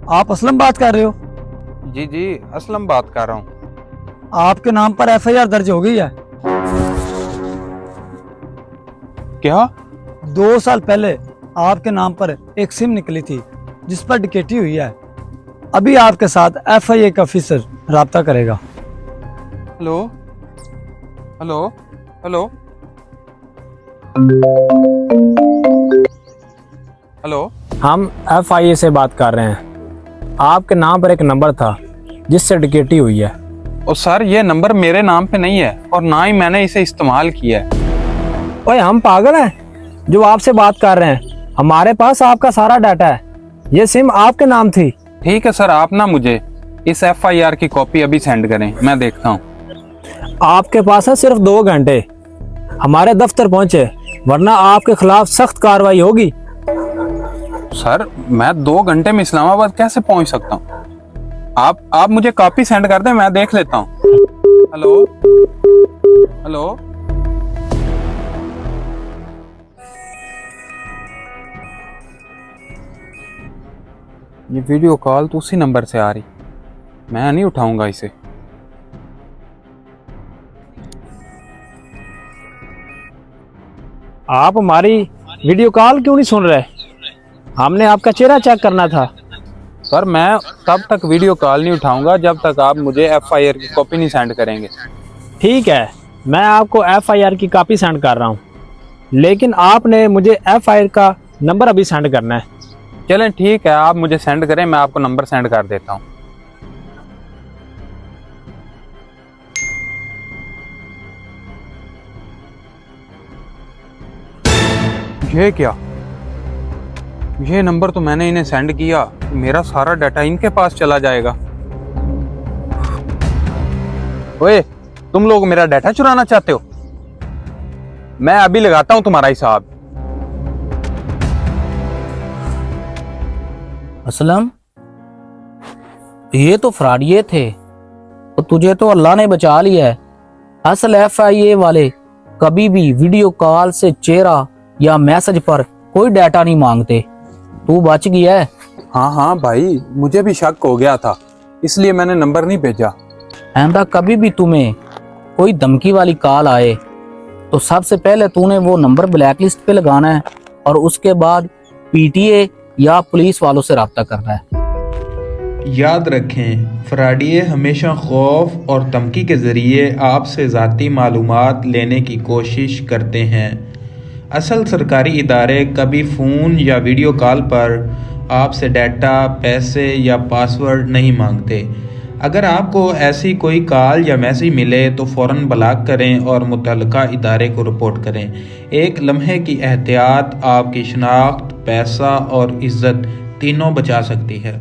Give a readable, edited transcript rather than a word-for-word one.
आप असलम बात कर रहे हो? जी जी, असलम बात कर रहा हूँ। आपके नाम पर एफआईआर दर्ज हो गई है। क्या? 2 साल पहले आपके नाम पर एक सिम निकली थी जिस पर डकैती हुई है। अभी आपके साथ एफआईए का ऑफिसर राब्ता करेगा। Hello hello hello hello. हम एफआईए से बात कर रहे हैं। आपके नाम पर एक नंबर था जिससे डकैती हुई है। और सर, ये नंबर मेरे नाम पे नहीं है और ना ही मैंने इसे इस्तेमाल किया है। ओए, हम पागल हैं जो आपसे बात कर रहे हैं? हमारे पास आपका सारा डाटा है। ये सिम आपके नाम थी। ठीक है सर, आप ना मुझे इस एफआईआर की कॉपी अभी सेंड करें, मैं देखता हूँ। आपके पास है सिर्फ 2 घंटे हमारे दफ्तर पहुंचे, वरना आपके खिलाफ सख्त कार्रवाई होगी। सर, मैं 2 घंटे में इस्लामाबाद कैसे पहुंच सकता हूँ? आप मुझे कॉपी सेंड कर दें, मैं देख लेता हूँ। Hello hello. ये वीडियो कॉल तो उसी नंबर से आ रही, मैं नहीं उठाऊंगा इसे। आप हमारी वीडियो कॉल क्यों नहीं सुन रहे? हमने आपका चेहरा चेक करना था। सर, मैं तब तक वीडियो कॉल नहीं उठाऊंगा जब तक आप मुझे एफआईआर की कॉपी नहीं सेंड करेंगे। ठीक है, मैं आपको एफआईआर की कॉपी सेंड कर रहा हूँ, लेकिन आपने मुझे एफआईआर का नंबर अभी सेंड करना है। चलें ठीक है, आप मुझे सेंड करें, मैं आपको नंबर सेंड कर देता हूँ। ये क्या? ये नंबर तो मैंने इन्हें सेंड किया, मेरा सारा डाटा इनके पास चला जाएगा। ओए, तुम लोग मेरा डाटा चुराना चाहते हो? मैं अभी लगाता हूं तुम्हारा हिसाब। असलम, ये तो फ्रॉडिये थे, तो तुझे तो अल्लाह ने बचा लिया है। असल एफआईए वाले कभी भी वीडियो कॉल से चेहरा या मैसेज पर कोई डाटा नहीं मांगते। तू बच गया है। हाँ हाँ भाई, मुझे भी शक हो गया था, इसलिए मैंने नंबर नहीं भेजा। आइंदा कभी भी तुम्हें कोई धमकी वाली कॉल आए तो सबसे पहले तूने वो नंबर ब्लैक लिस्ट पे लगाना है और उसके बाद पीटीए या पुलिस वालों से रब्ता करना है। याद रखें, फ्रॉडिये हमेशा खौफ और धमकी के ज़रिए आपसे ज़ाती मालूमात लेने की कोशिश करते हैं। असल सरकारी इदारे कभी फ़ोन या वीडियो कॉल पर आपसे डाटा, पैसे या पासवर्ड नहीं मांगते। अगर आपको ऐसी कोई कॉल या मैसेज मिले तो फ़ौरन ब्लॉक करें और मुतल्लिका इदारे को रिपोर्ट करें। एक लम्हे की एहतियात आपकी शनाख्त, पैसा और इज़्ज़त तीनों बचा सकती है।